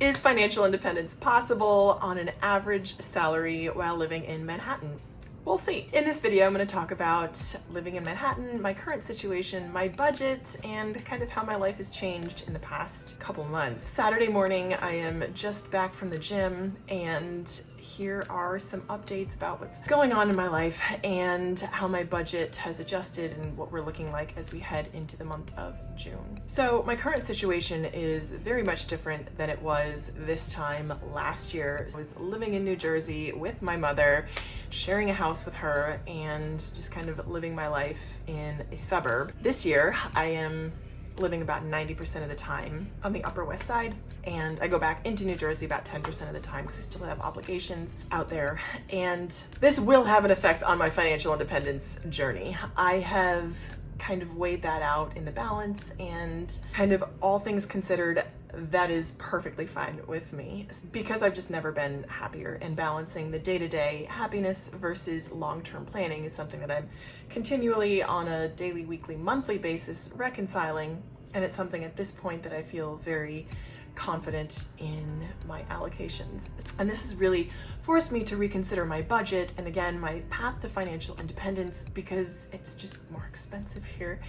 Is financial independence possible on an average salary while living in Manhattan? We'll see. In this video, I'm going to talk about living in Manhattan, my current situation, my budget, and kind of how my life has changed in the past couple months. Saturday morning, I am just back from the gym, and here are some updates about what's going on in my life and how my budget has adjusted and what we're looking like as we head into the month of June. So my current situation is very much different than it was this time last year. I was living in New Jersey with my mother, sharing a house with her, and just kind of living my life in a suburb. This year, I am living about 90% of the time on the Upper West Side, and I go back into New Jersey about 10% of the time because I still have obligations out there. And this will have an effect on my financial independence journey. I have kind of weighed that out in the balance, and kind of all things considered, that is perfectly fine with me because I've just never been happier, and balancing the day-to-day happiness versus long-term planning is something that I'm continually on a daily, weekly, monthly basis reconciling, and it's something at this point that I feel very confident in my allocations. And this has really forced me to reconsider my budget and, again, my path to financial independence because it's just more expensive here.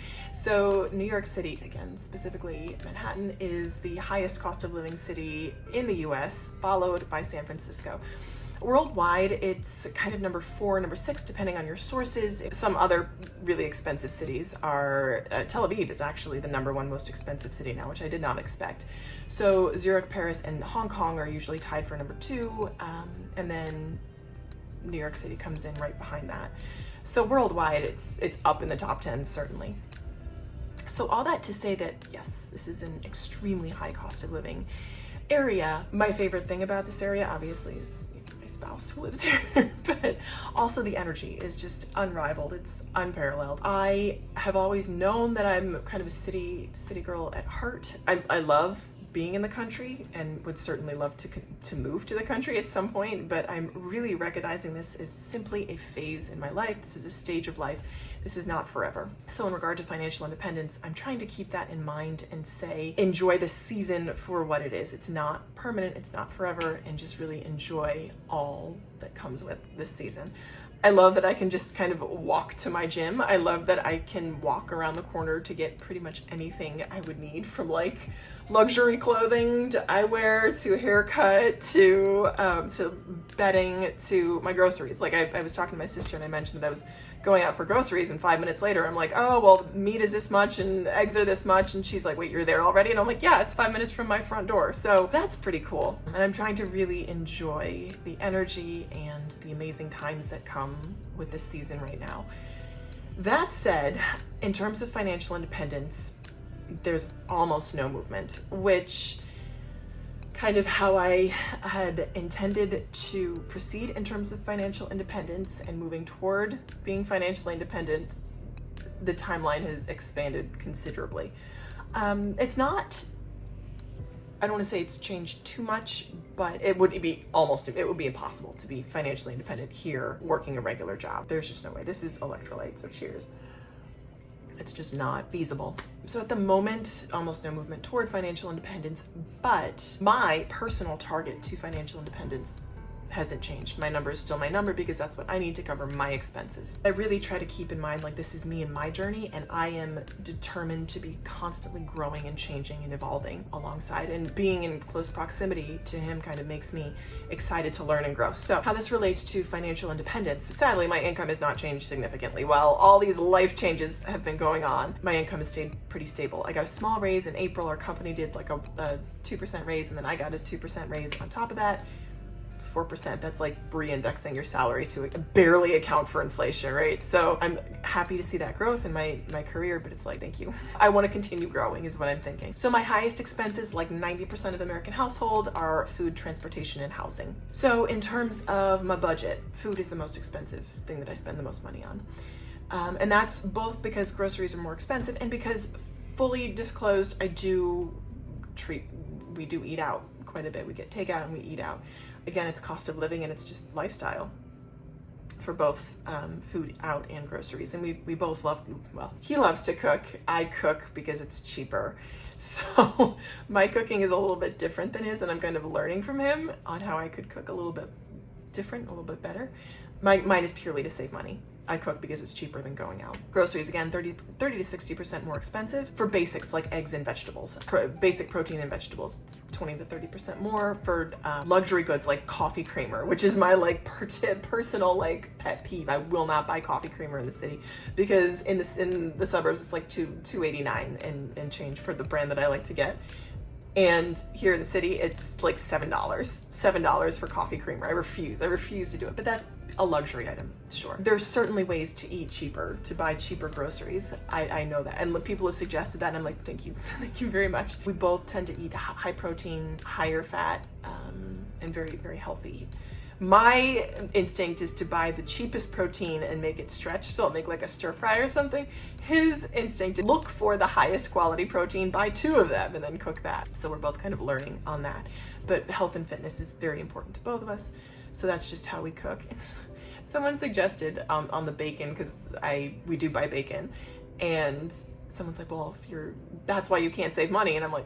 So New York City, again, specifically Manhattan, is the highest cost of living city in the US, followed by San Francisco. Worldwide, it's kind of number 4, number 6, depending on your sources. Some other really expensive cities are, Tel Aviv is actually the number 1 most expensive city now, which I did not expect. So Zurich, Paris, and Hong Kong are usually tied for number 2, and then New York City comes in right behind that. So worldwide, it's up in the top 10, certainly. So all that to say that, yes, this is an extremely high cost of living area. My favorite thing about this area, obviously, is my spouse who lives here, but also the energy is just unrivaled. It's unparalleled. I have always known that I'm kind of a city girl at heart. I love being in the country and would certainly love to move to the country at some point, but I'm really recognizing this as simply a phase in my life. This is a stage of life. This is not forever. So in regard to financial independence, I'm trying to keep that in mind and say, enjoy the season for what it is. It's not permanent, it's not forever, and just really enjoy all that comes with this season. I love that I can just kind of walk to my gym. I love that I can walk around the corner to get pretty much anything I would need, from like luxury clothing to eyewear to haircut to bedding to my groceries. Like I was talking to my sister and I mentioned that I was going out for groceries, and 5 minutes later I'm like, oh, well, meat is this much and eggs are this much, and she's like, wait, you're there already? And I'm like, yeah, it's 5 minutes from my front door. So that's pretty cool. And I'm trying to really enjoy the energy and the amazing times that come with this season right now. That said, in terms of financial independence, there's almost no movement, which kind of how I had intended to proceed in terms of financial independence and moving toward being financially independent. The timeline has expanded considerably. It's not, I don't want to say it's changed too much, but it would be impossible to be financially independent here working a regular job. There's just no way. This is electrolyte, so cheers. It's just not feasible. So at the moment, almost no movement toward financial independence, but my personal target to financial independence hasn't changed. My number is still my number because that's what I need to cover my expenses. I really try to keep in mind, like, this is me and my journey, and I am determined to be constantly growing and changing and evolving alongside, and being in close proximity to him kind of makes me excited to learn and grow. So how this relates to financial independence, sadly, my income has not changed significantly. While all these life changes have been going on, my income has stayed pretty stable. I got a small raise in April. Our company did like a 2% raise, and then I got a 2% raise on top of that. It's 4%. That's like re-indexing your salary to barely account for inflation, right? So I'm happy to see that growth in my career, but it's like, thank you. I want to continue growing is what I'm thinking. So my highest expenses, like 90% of American household, are food, transportation, and housing. So in terms of my budget, food is the most expensive thing that I spend the most money on. And that's both because groceries are more expensive and because, fully disclosed, we do eat out quite a bit. We get takeout and we eat out. Again, it's cost of living and it's just lifestyle. for both food out and groceries. And we both love, well, he loves to cook. I cook because it's cheaper. So my cooking is a little bit different than his, and I'm kind of learning from him on how I could cook a little bit different, a little bit better. Mine is purely to save money. I cook because it's cheaper than going out. Groceries, again, 30 to 60% more expensive for basics like eggs and vegetables. Basic protein and vegetables, it's 20 to 30% more. For luxury goods like coffee creamer, which is my like personal like pet peeve. I will not buy coffee creamer in the city because in the suburbs it's like $2.89 and change for the brand that I like to get. And here in the city, it's like $7 for coffee creamer. I refuse to do it, but that's a luxury item, sure. There's certainly ways to eat cheaper, to buy cheaper groceries. I know that, and people have suggested that, and I'm like, thank you very much. We both tend to eat high protein, higher fat, and very, very healthy. My instinct is to buy the cheapest protein and make it stretch, so I'll make like a stir fry or something. His instinct is look for the highest quality protein, buy 2 of them, and then cook that. So we're both kind of learning on that. But health and fitness is very important to both of us, so that's just how we cook. Someone suggested on the bacon, because we do buy bacon, and someone's like, well, that's why you can't save money. And I'm like,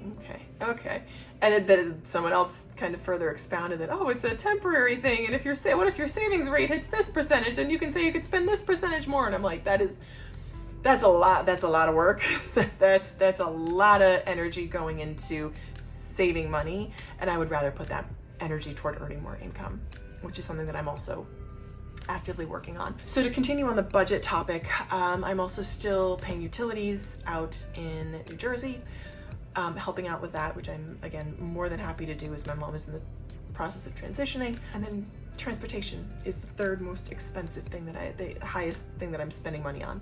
okay. And then someone else kind of further expounded that, oh, it's a temporary thing. And what if your savings rate hits this percentage and you can say you could spend this percentage more? And I'm like, that's a lot of work. that's a lot of energy going into saving money. And I would rather put that energy toward earning more income, which is something that I'm also actively working on. So to continue on the budget topic, I'm also still paying utilities out in New Jersey, helping out with that, which I'm, again, more than happy to do as my mom is in the process of transitioning. And then transportation is the third most expensive thing the highest thing that I'm spending money on.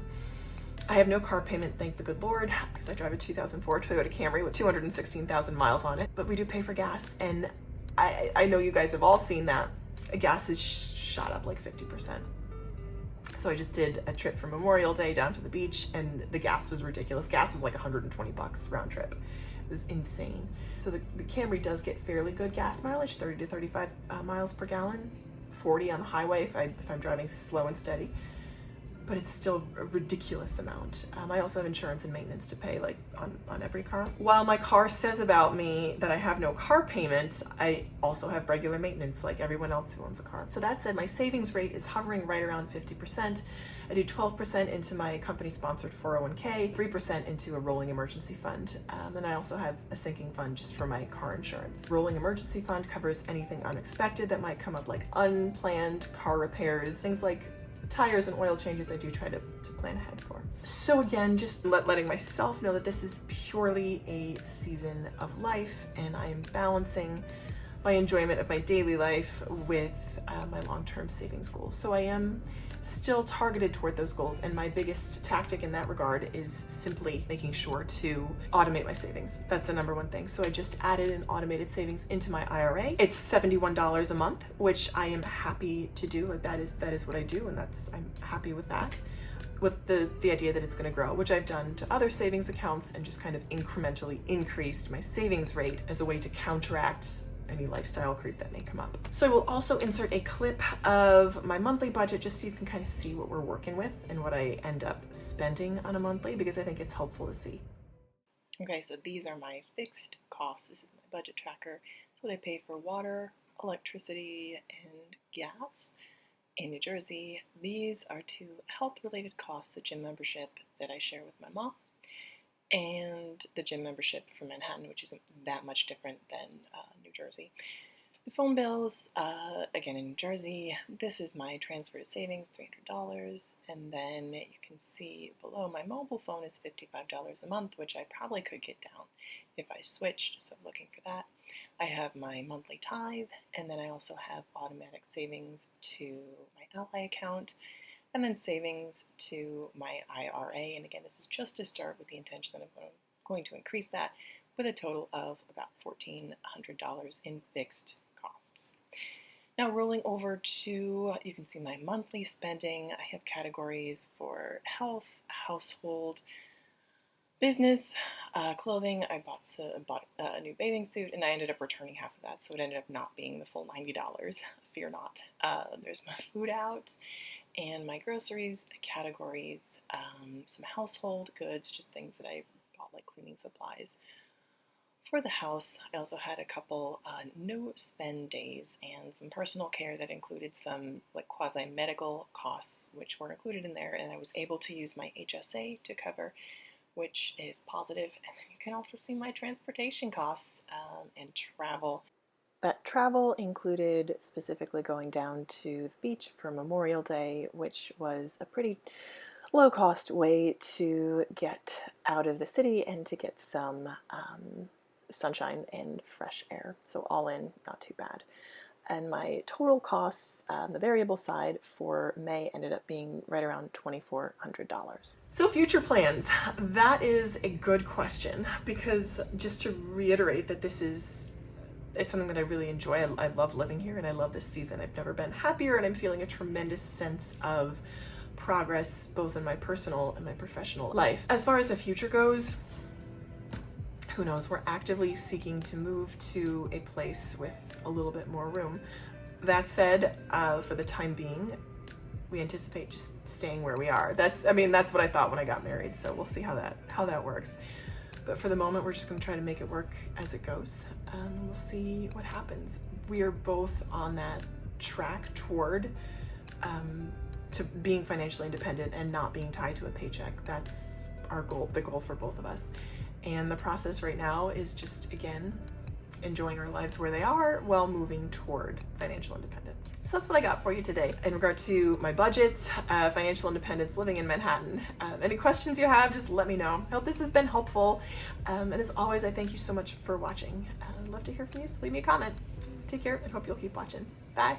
I have no car payment, thank the good Lord, because I drive a 2004 Toyota Camry with 216,000 miles on it, but we do pay for gas. And I know you guys have all seen that. Gas is shot up like 50%. So I just did a trip for Memorial Day down to the beach, and the gas was ridiculous. Gas was like $120 round trip. It was insane. So the Camry does get fairly good gas mileage, 30 to 35 miles per gallon, 40 on the highway if I'm driving slow and steady. But it's still a ridiculous amount. I also have insurance and maintenance to pay like on every car. While my car says about me that I have no car payment, I also have regular maintenance like everyone else who owns a car. So that said, my savings rate is hovering right around 50%. I do 12% into my company-sponsored 401k, 3% into a rolling emergency fund, and I also have a sinking fund just for my car insurance. Rolling emergency fund covers anything unexpected that might come up, like unplanned car repairs, things like tires and oil changes. I do try to plan ahead for. So again, just letting myself know that this is purely a season of life, and I am balancing my enjoyment of my daily life with my long-term savings goals. So I am still targeted toward those goals, and my biggest tactic in that regard is simply making sure to automate my savings. That's the number one thing. So I just added an automated savings into my IRA. It's $71 a month, which I am happy to do. Like that is what I do, and I'm happy with that, with the idea that it's going to grow, which I've done to other savings accounts and just kind of incrementally increased my savings rate as a way to counteract any lifestyle creep that may come up. So I will also insert a clip of my monthly budget just so you can kind of see what we're working with and what I end up spending on a monthly, because I think it's helpful to see. Okay, so these are my fixed costs. This is my budget tracker. It's what I pay for water, electricity, and gas in New Jersey. These are 2 health-related costs, the gym membership that I share with my mom, and the gym membership for Manhattan, which isn't that much different than New Jersey. The phone bills, again in New Jersey, this is my transfer to savings, $300, and then you can see below my mobile phone is $55 a month, which I probably could get down if I switched, so I'm looking for that. I have my monthly tithe, and then I also have automatic savings to my Ally account, and then savings to my IRA. And again, this is just to start with the intention that I'm going to increase that with a total of about $1,400 in fixed costs. Now rolling over to, you can see my monthly spending. I have categories for health, household, business, clothing. I bought a new bathing suit, and I ended up returning half of that, so it ended up not being the full $90. Fear not. There's my food out, and my groceries categories, some household goods, just things that I bought like cleaning supplies. For the house, I also had a couple no spend days and some personal care that included some like quasi medical costs, which were included in there, and I was able to use my HSA to cover, which is positive. And then you can also see my transportation costs and travel. That travel included specifically going down to the beach for Memorial Day, which was a pretty low-cost way to get out of the city and to get some sunshine and fresh air. So all in, not too bad. And my total costs on the variable side for May ended up being right around $2,400. So future plans, that is a good question, because just to reiterate that it's something that I really enjoy. I love living here and I love this season. I've never been happier, and I'm feeling a tremendous sense of progress both in my personal and my professional life. As far as the future goes, who knows? We're actively seeking to move to a place with a little bit more room. That said, for the time being, we anticipate just staying where we are. That's what I thought when I got married. So we'll see how that works. But for the moment, we're just going to try to make it work as it goes. We'll see what happens. We are both on that track toward to being financially independent and not being tied to a paycheck. That's our goal, the goal for both of us. And the process right now is just, again, enjoying our lives where they are while moving toward financial independence. So that's what I got for you today in regard to my budget, financial independence, living in Manhattan. Any questions you have, just let me know. I hope this has been helpful. And as always, I thank you so much for watching. I'd love to hear from you, so leave me a comment. Take care and hope you'll keep watching. Bye.